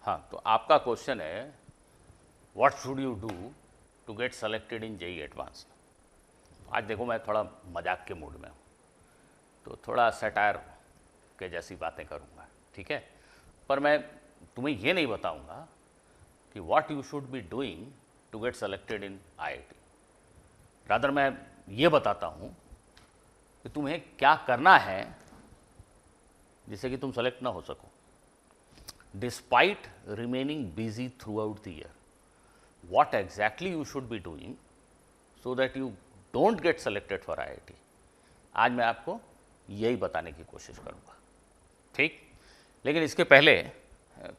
हाँ, तो आपका क्वेश्चन है what should you do to get selected in JEE advance. आज देखो मैं थोड़ा मजाक के मूड में हूँ, तो थोड़ा सटायर के जैसी बातें करूँगा, ठीक है। पर मैं तुम्हें ये नहीं बताऊँगा कि what you should be doing to get selected in IIT. Rather मैं ये बताता हूँ कि तुम्हें क्या करना है जिससे कि तुम सेलेक्ट ना हो सको, despite remaining busy through out the year. what exactly you should be doing so that you don't get selected for IIT। आज मैं आपको यही बताने की कोशिश करूँगा, ठीक। लेकिन इसके पहले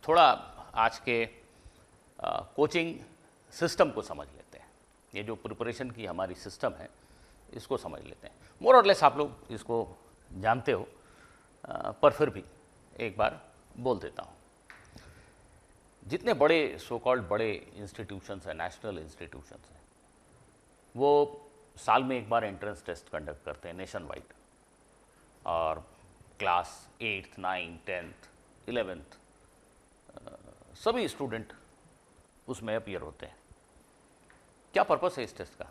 थोड़ा आज के कोचिंग सिस्टम को समझ लेते हैं। ये जो प्रिपरेशन की हमारी सिस्टम है इसको समझ लेते हैं। मोर और लेस आप लोग इसको जानते हो, पर फिर भी एक बार बोल देता हूँ। जितने बड़े सो कॉल्ड बड़े इंस्टीट्यूशंस हैं, नेशनल इंस्टीट्यूशंस हैं, वो साल में एक बार एंट्रेंस टेस्ट कंडक्ट करते हैं नेशन वाइड, और class 8th 9th 10th 11th सभी स्टूडेंट उसमें अपीयर होते हैं। क्या पर्पस है इस टेस्ट का?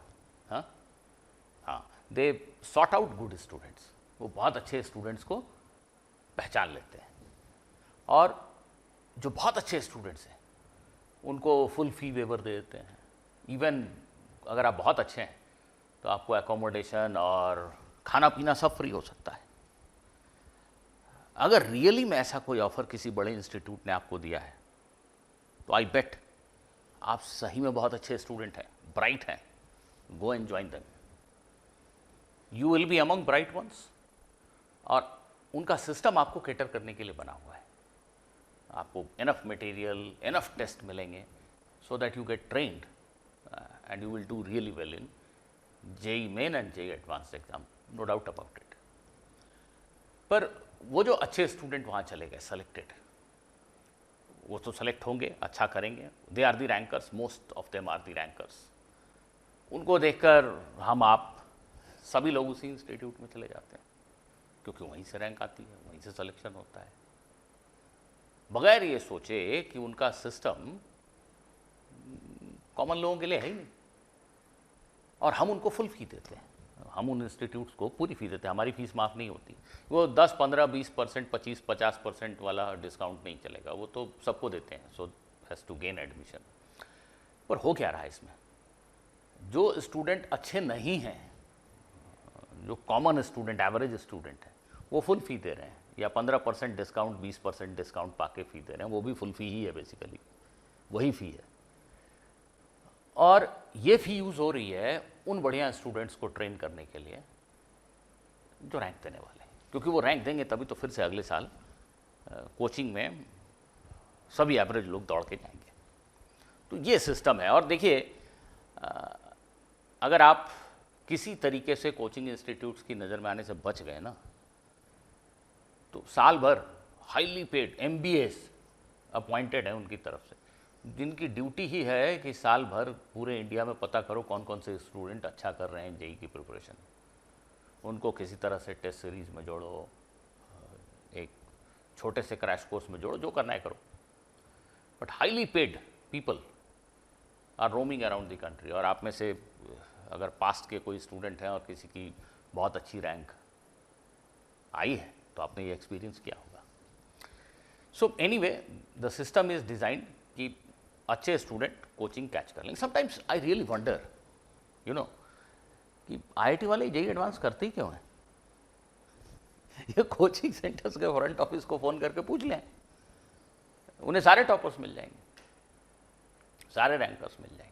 हाँ, they sort out good students. वो बहुत अच्छे स्टूडेंट्स को पहचान लेते हैं, और जो बहुत अच्छे स्टूडेंट्स हैं उनको फुल फी वेवर दे देते हैं। इवन अगर आप बहुत अच्छे हैं तो आपको एकोमोडेशन और खाना पीना सब फ्री हो सकता है। अगर रियली में ऐसा कोई ऑफर किसी बड़े इंस्टीट्यूट ने आपको दिया है तो आई बेट आप सही में बहुत अच्छे स्टूडेंट हैं, ब्राइट हैं। Go and join them, you will be among bright ones. और उनका सिस्टम आपको कैटर करने के लिए बना हुआ है। आपको इनफ मटेरियल, इनफ टेस्ट मिलेंगे so that you get trained and you will do really well in JEE main and JEE advance exam, no doubt about it. पर वो जो अच्छे स्टूडेंट वहाँ चले गए सेलेक्टेड, वो तो सेलेक्ट होंगे, अच्छा करेंगे। They are the rankers, most of them are the rankers. उनको देखकर हम आप सभी लोग उसी इंस्टीट्यूट में चले जाते हैं, क्योंकि वहीं से रैंक आती है, वहीं से सिलेक्शन होता है, बगैर ये सोचे कि उनका सिस्टम कॉमन लोगों के लिए है ही नहीं। और हम उनको फुल फी देते हैं, हम उन इंस्टीट्यूट्स को पूरी फी देते हैं। हमारी फीस माफ़ नहीं होती। वो 10, 15, 20%, 25, 50% वाला डिस्काउंट नहीं चलेगा, वो तो सबको देते हैं, so has to gain admission. पर हो क्या रहा है इसमें? जो स्टूडेंट अच्छे नहीं हैं, जो कॉमन स्टूडेंट, एवरेज स्टूडेंट हैं, वो फुल फी दे रहे हैं, या 15% डिस्काउंट, 20% डिस्काउंट पाके फी दे रहे हैं। वो भी फुल फी ही है, बेसिकली वही फी है। और ये फी यूज़ हो रही है उन बढ़िया स्टूडेंट्स को ट्रेन करने के लिए जो रैंक देने वाले हैं, क्योंकि वो रैंक देंगे तभी तो फिर से अगले साल कोचिंग में सभी एवरेज लोग दौड़ के जाएंगे। तो ये सिस्टम है। और देखिए, अगर आप किसी तरीके से कोचिंग इंस्टीट्यूट्स की नज़र में आने से बच गए ना, तो साल भर हाईली पेड MBAs अपॉइंटेड हैं उनकी तरफ से, जिनकी ड्यूटी ही है कि साल भर पूरे इंडिया में पता करो कौन कौन से स्टूडेंट अच्छा कर रहे हैं जेई की प्रिपरेशन। उनको किसी तरह से टेस्ट सीरीज में जोड़ो, एक छोटे से क्रैश कोर्स में जोड़ो, जो करना है करो। But highly paid people are roaming around the country. और आप में से अगर पास्ट के कोई स्टूडेंट हैं और किसी की बहुत अच्छी रैंक आई है तो आपने ये एक्सपीरियंस किया होगा। So anyway, the system is designed कि अच्छे स्टूडेंट कोचिंग कैच कर लेंगे। Sometimes I really wonder, you know, कि IIT वाले जेई एडवांस करते ही क्यों हैं? ये कोचिंग सेंटर्स के फ्रंट ऑफिस को फ़ोन करके पूछ लें, उन्हें सारे टॉपर्स मिल जाएंगे, सारे रैंकर्स मिल जाएंगे।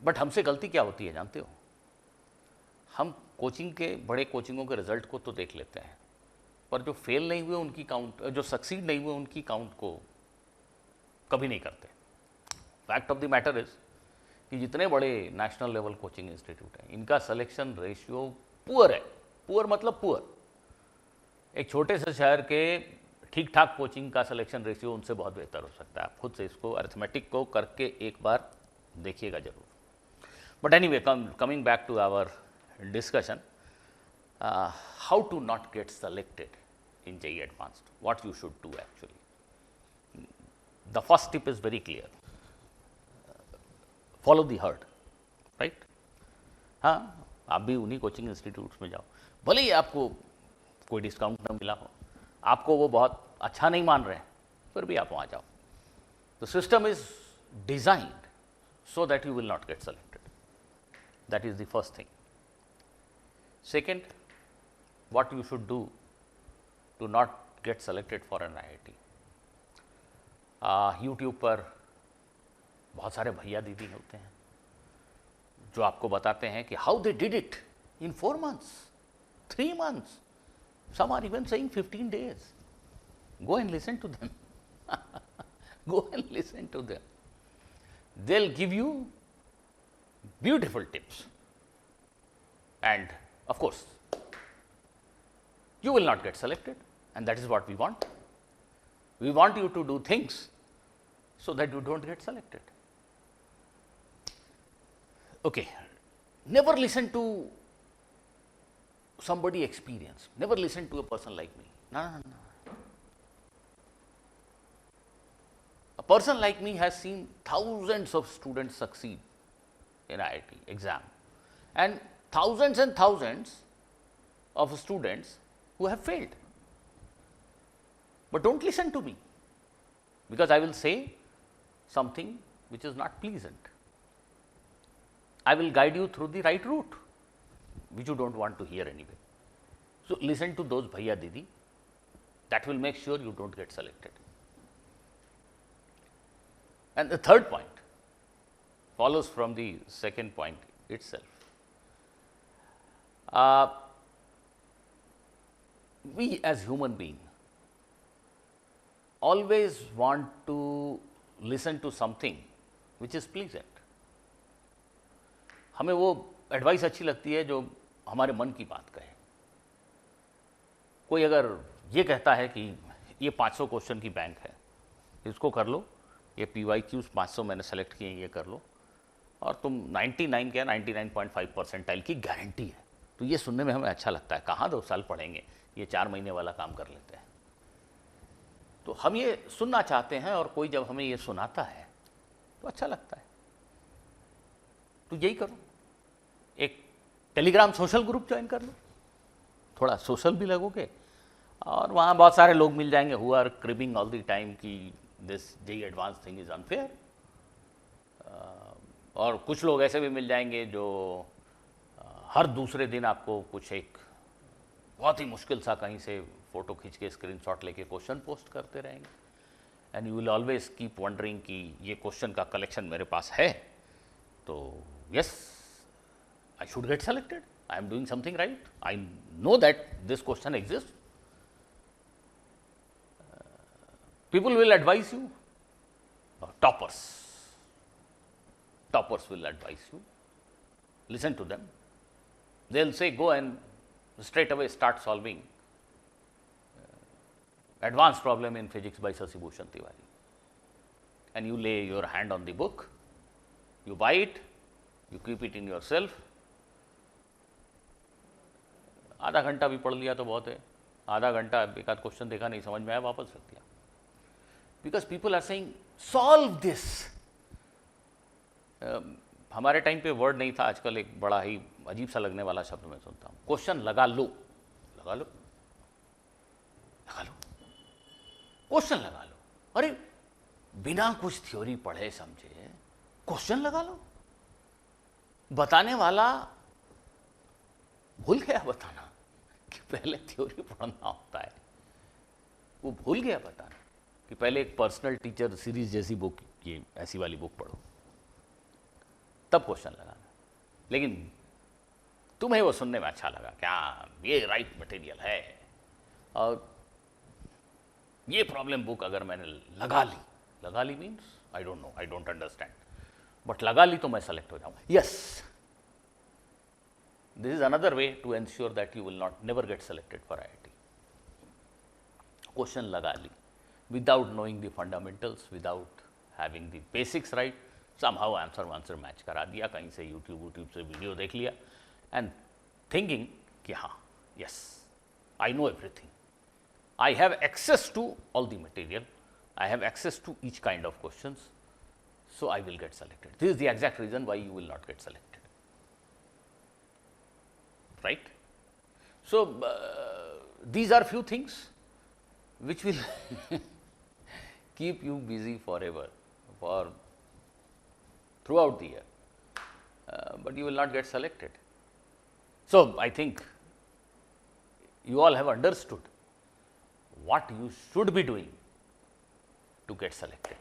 बट हमसे गलती क्या होती है जानते हो? हम कोचिंग के, बड़े कोचिंगों के रिजल्ट को तो देख लेते हैं, पर जो फेल नहीं हुए उनकी काउंट, जो सक्सीड नहीं हुए उनकी काउंट को कभी नहीं करते। Fact of the matter is कि जितने बड़े नेशनल लेवल कोचिंग इंस्टीट्यूट हैं, इनका सिलेक्शन रेशियो पुअर है। पुअर मतलब पुअर। एक छोटे से शहर के ठीक ठाक कोचिंग का सिलेक्शन रेशियो उनसे बहुत बेहतर हो सकता है। आप खुद से इसको अरिथमेटिक को करके एक बार देखिएगा जरूर। But anyway, coming back to our discussion, how to not get selected in JEE Advanced, what you should do actually. The first tip is very clear, follow the heard, right. हाँ, आप भी उन्हीं कोचिंग इंस्टीट्यूट्स में जाओ, भले ही आपको कोई discount ना मिला हो, आपको वो बहुत अच्छा नहीं मान रहे हैं, फिर भी आप वहाँ जाओ। The system is designed so that you will not get selected. That is the first thing. Second, what you should do to not get selected for an IIT. YouTube पर बहुत सारे भैया दीदी होते हैं जो आपको बताते हैं कि how they did it in 4 months, 3 months. Some are even saying 15 days. Go and listen to them. Go and listen to them. They'll give you beautiful tips, and of course you will not get selected, and that is what we want. We want you to do things so that you don't get selected. Okay, never listen to somebody experienced, never listen to a person like me. No. A person like me has seen thousands of students succeed in IIT exam, and thousands of students who have failed. But don't listen to me, because I will say something which is not pleasant. I will guide you through the right route, which you don't want to hear anyway. So listen to those bhaiya didi. That will make sure you don't get selected. And the third point follows from the second point itself. We as human beings always want to listen to something which is pleasant. हमें वो advice अच्छी लगती है जो हमारे मन की बात कहे। कोई अगर ये कहता है कि ये 500 क्वेश्चन की बैंक है, इसको कर लो, ये PYQs 500 मैंने सेलेक्ट किए, ये कर लो, और तुम 99 क्या 99.5 परसेंटाइल की गारंटी है, तो ये सुनने में हमें अच्छा लगता है। कहाँ 2 साल पढ़ेंगे, ये 4 महीने वाला काम कर लेते हैं। तो हम ये सुनना चाहते हैं, और कोई जब हमें ये सुनाता है तो अच्छा लगता है। तो यही करो, एक टेलीग्राम सोशल ग्रुप ज्वाइन कर लो, थोड़ा सोशल भी लगोगे, और वहाँ बहुत सारे लोग मिल जाएंगे who are cribbing all the time कि this JEE advance thing is unfair, और कुछ लोग ऐसे भी मिल जाएंगे जो हर दूसरे दिन आपको कुछ एक बहुत ही मुश्किल सा कहीं से फोटो खींच के स्क्रीनशॉट लेके क्वेश्चन पोस्ट करते रहेंगे, and you will always keep wondering कि ये क्वेश्चन का कलेक्शन मेरे पास है, तो yes I should get selected, I am doing something right, I know that this question exist. People will advise you, toppers will advise you, listen to them. They'll say go and straight away start solving advanced problem in physics by Shashi Bhushan Tiwari, and you lay your hand on the book, you buy it, you keep it in yourself. आधा घंटा भी पढ़ लिया तो बहुत है, आधा घंटा एक आध क्वेश्चन देखा, नहीं समझ में आया, वापस रख दिया. Because people are saying solve this. हमारे टाइम पे वर्ड नहीं था, आजकल एक बड़ा ही अजीब सा लगने वाला शब्द मैं सुनता हूँ, क्वेश्चन लगा लो. लगा लो, लगा लो, क्वेश्चन लगा लो. अरे बिना कुछ थ्योरी पढ़े समझे क्वेश्चन लगा लो. बताने वाला भूल गया बताना कि पहले थ्योरी पढ़ना होता है, वो भूल गया बताना कि पहले एक पर्सनल टीचर सीरीज जैसी बुक, ये ऐसी वाली बुक पढ़ो, तब क्वेश्चन लगाना. लेकिन तुम्हें वो सुनने में अच्छा लगा, क्या ये राइट मटेरियल है, और ये प्रॉब्लम बुक अगर मैंने लगा ली means I don't know, I don't understand, but लगा ली तो मैं सेलेक्ट हो जाऊँ. Yes, this is another way to ensure that you will not never get selected for IIT. Question लगा ली without knowing the fundamentals, without having the basics right, somehow answer match करा दिया, कहीं से यूट्यूब से video देख लिया, and thinking कि हाँ, yes, I know everything, I have access to all the material, I have access to each kind of questions, so I will get selected. This is the exact reason why you will not get selected, right? So, these are few things which will keep you busy forever, for throughout the year, but you will not get selected. So, I think you all have understood what you should be doing to get selected.